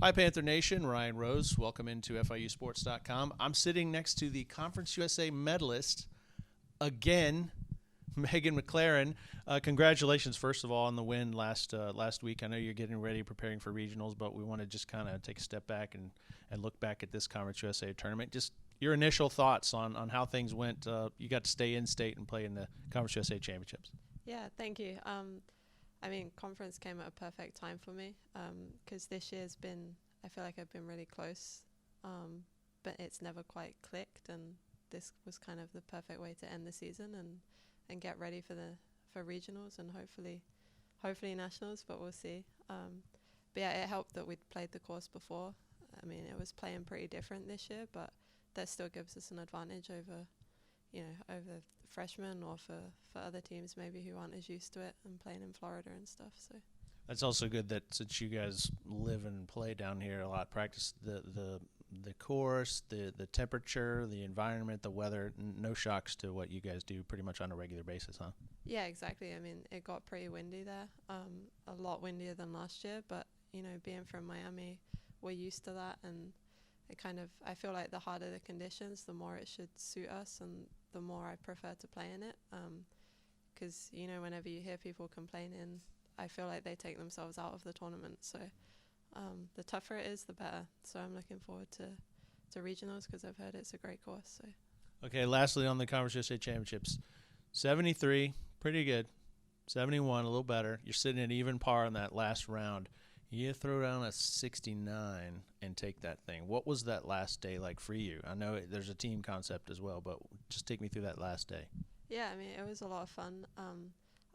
Hi, Panther Nation. Ryan Rose. Welcome into FIUsports.com. I'm sitting next to the Conference USA medalist again, Meghan MacLauren. Congratulations, first of all, on the win last week. I know you're getting ready, preparing for regionals, but we want to just kind of take a step back and look back at this Conference USA tournament. Just your initial thoughts on how things went. You got to stay in state and play in the Conference USA championships. Yeah, thank you. Conference came at a perfect time for me because this year's been, I feel like I've been really close, but it's never quite clicked, and this was kind of the perfect way to end the season and get ready for regionals and hopefully nationals, but we'll see. But yeah, it helped that we'd played the course before. I mean, it was playing pretty different this year, but that still gives us an advantage over freshmen or for other teams maybe who aren't as used to it and playing in Florida and stuff. So that's also good that since you guys live and play down here a lot, practice the course, the temperature, the environment, the weather, no shocks to what you guys do pretty much on a regular basis, huh? Yeah, exactly. I mean, it got pretty windy there, a lot windier than last year, but being from Miami, we're used to that, and I feel like the harder the conditions, the more it should suit us and the more I prefer to play in it. Because, whenever you hear people complaining, I feel like they take themselves out of the tournament. So the tougher it is, the better. So I'm looking forward to regionals because I've heard it's a great course. So. Okay, lastly on the Conference USA Championships, 73, pretty good. 71, a little better. You're sitting at even par in that last round. You throw down a 69 and take that thing. What was that last day like for you? I know there's a team concept as well, but just take me through that last day. Yeah, I mean, it was a lot of fun.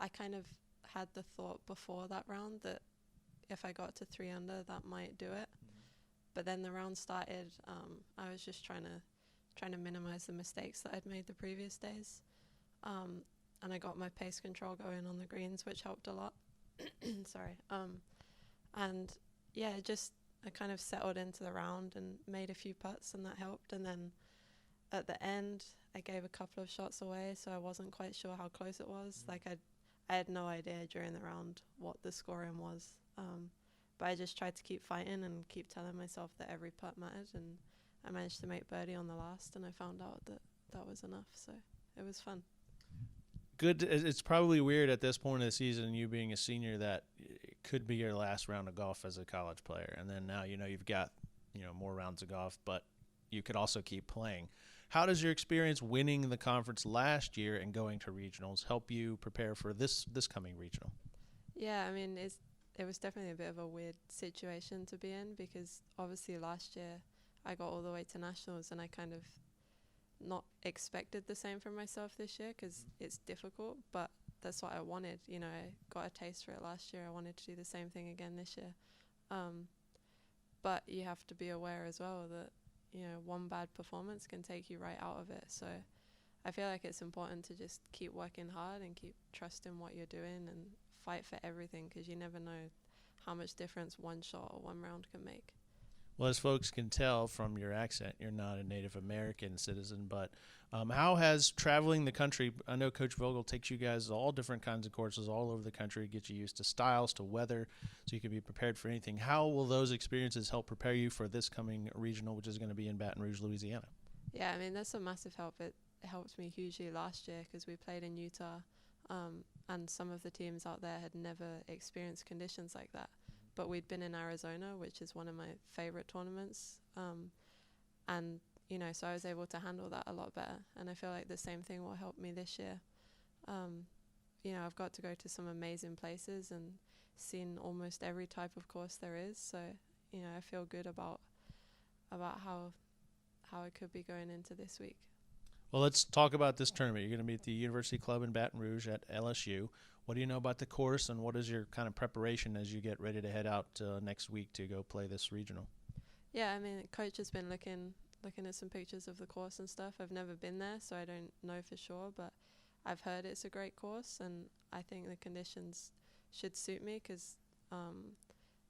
I kind of had the thought before that round that if I got to 3 under, that might do it. But then the round started. I was just trying to minimize the mistakes that I'd made the previous days. And I got my pace control going on the greens, which helped a lot. Sorry. And yeah, I kind of settled into the round and made a few putts, and that helped. And then at the end, I gave a couple of shots away, so I wasn't quite sure how close it was. Like I had no idea during the round what the scoring was. But I just tried to keep fighting and keep telling myself that every putt mattered, and I managed to make birdie on the last, and I found out that was enough. So it was fun. Good. It's probably weird at this point of the season, you being a senior, that it could be your last round of golf as a college player, and then now you've got more rounds of golf, but you could also keep playing. How does your experience winning the conference last year and going to regionals help you prepare for this coming regional? Yeah, I mean, it was definitely a bit of a weird situation to be in because obviously last year I got all the way to nationals, and I kind of not expected the same from myself this year because it's difficult, but that's what I wanted. I got a taste for it last year. I wanted to do the same thing again this year. But you have to be aware as well that, one bad performance can take you right out of it. So I feel like it's important to just keep working hard and keep trusting what you're doing and fight for everything because you never know how much difference one shot or one round can make. Well, as folks can tell from your accent, you're not a Native American citizen, but how has traveling the country, I know Coach Vogel takes you guys all different kinds of courses all over the country, get you used to styles, to weather, so you can be prepared for anything. How will those experiences help prepare you for this coming regional, which is going to be in Baton Rouge, Louisiana? Yeah, I mean, that's a massive help. It helped me hugely last year because we played in Utah, and some of the teams out there had never experienced conditions like that. But we'd been in Arizona, which is one of my favorite tournaments. And, so I was able to handle that a lot better. And I feel like the same thing will help me this year. I've got to go to some amazing places and seen almost every type of course there is. So, I feel good about how it could be going into this week. Well, let's talk about this tournament. You're going to be at the University Club in Baton Rouge at LSU. What do you know about the course, and what is your kind of preparation as you get ready to head out next week to go play this regional? Yeah, I mean, Coach has been looking at some pictures of the course and stuff. I've never been there, so I don't know for sure, but I've heard it's a great course, and I think the conditions should suit me because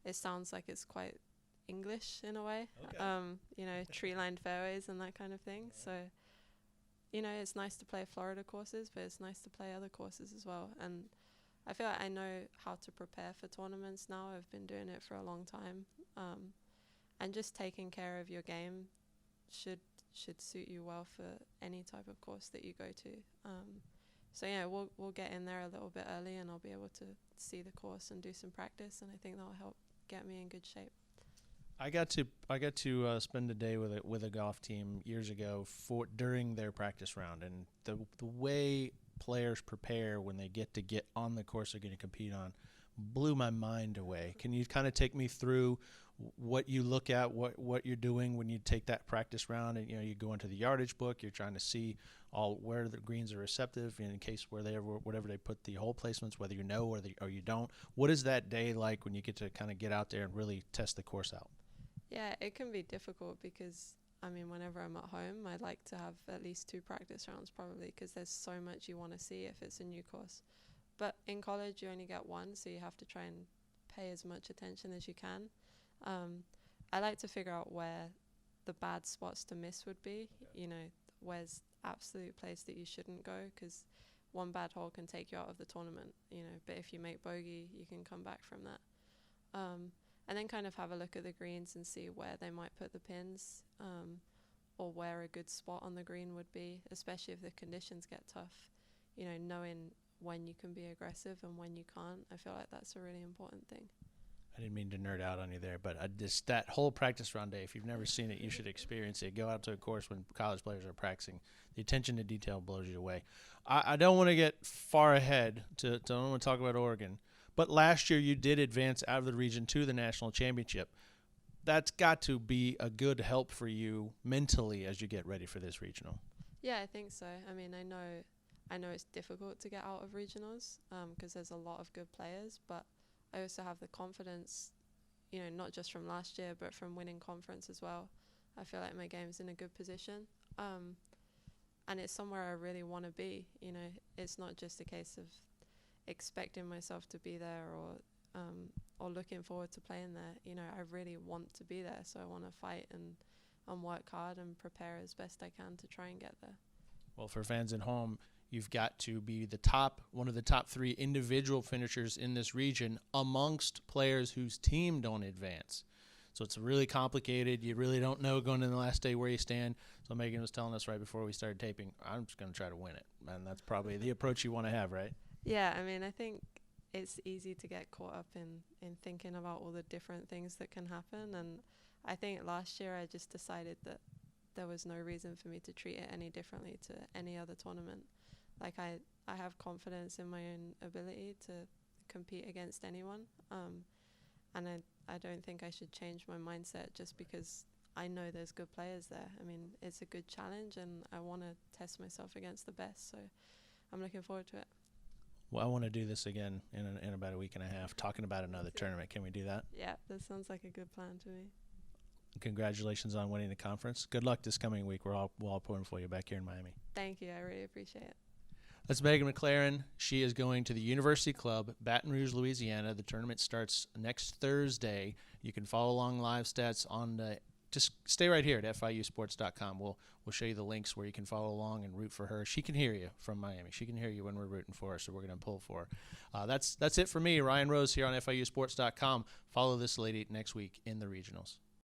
it sounds like it's quite English in a way. Okay. Tree-lined fairways and that kind of thing. So, it's nice to play Florida courses, but it's nice to play other courses as well. And I feel like I know how to prepare for tournaments now. I've been doing it for a long time. and just taking care of your game should suit you well for any type of course that you go to. So yeah, we'll get in there a little bit early, and I'll be able to see the course and do some practice, and I think that'll help get me in good shape. I got to spend a day with a golf team years ago during their practice round, and the way players prepare when they get on the course they're going to compete on blew my mind away. Can you kind of take me through what you look at, what you're doing when you take that practice round, and you go into the yardage book, you're trying to see all where the greens are receptive in case whatever they put the hole placements, whether you know or you don't. What is that day like when you get to kind of get out there and really test the course out? Yeah, it can be difficult because, I mean, whenever I'm at home, I like to have at least 2 practice rounds probably, because there's so much you want to see if it's a new course. But in college, you only get one, so you have to try and pay as much attention as you can. I like to figure out where the bad spots to miss would be, where's the absolute place that you shouldn't go, because one bad hole can take you out of the tournament, but if you make bogey, you can come back from that. And then kind of have a look at the greens and see where they might put the pins, or where a good spot on the green would be, especially if the conditions get tough. Knowing when you can be aggressive and when you can't, I feel like that's a really important thing. I didn't mean to nerd out on you there, but that whole practice round day, if you've never seen it, you should experience it. Go out to a course when college players are practicing. The attention to detail blows you away. I don't want to get far ahead. Don't want to talk about Oregon. But last year you did advance out of the region to the national championship. That's got to be a good help for you mentally as you get ready for this regional. Yeah, I think so. I mean, I know it's difficult to get out of regionals because there's a lot of good players, but I also have the confidence, not just from last year, but from winning conference as well. I feel like my game's in a good position. And it's somewhere I really want to be. It's not just a case of expecting myself to be there or looking forward to playing there. I really want to be there, so I want to fight and work hard and prepare as best I can to try and get there. Well, for fans at home, you've got to be one of the top 3 individual finishers in this region amongst players whose team don't advance. So it's really complicated. You really don't know going into the last day where you stand. So Meghan was telling us right before we started taping, I'm just going to try to win it. And that's probably the approach you want to have, right? Yeah, I mean, I think it's easy to get caught up in thinking about all the different things that can happen. And I think last year I just decided that there was no reason for me to treat it any differently to any other tournament. Like I have confidence in my own ability to compete against anyone. And I don't think I should change my mindset just because I know there's good players there. I mean, it's a good challenge and I want to test myself against the best. So I'm looking forward to it. Well, I want to do this again in about a week and a half, talking about another tournament. Can we do that? Yeah, that sounds like a good plan to me. Congratulations on winning the conference. Good luck this coming week. We're all pulling for you back here in Miami. Thank you. I really appreciate it. That's Meghan MacLauren. She is going to the University Club, Baton Rouge, Louisiana. The tournament starts next Thursday. You can follow along live stats on just stay right here at FIUsports.com. We'll show you the links where you can follow along and root for her. She can hear you from Miami. She can hear you when we're rooting for her, so we're going to pull for her. That's it for me, Ryan Rose, here on FIUsports.com. Follow this lady next week in the regionals.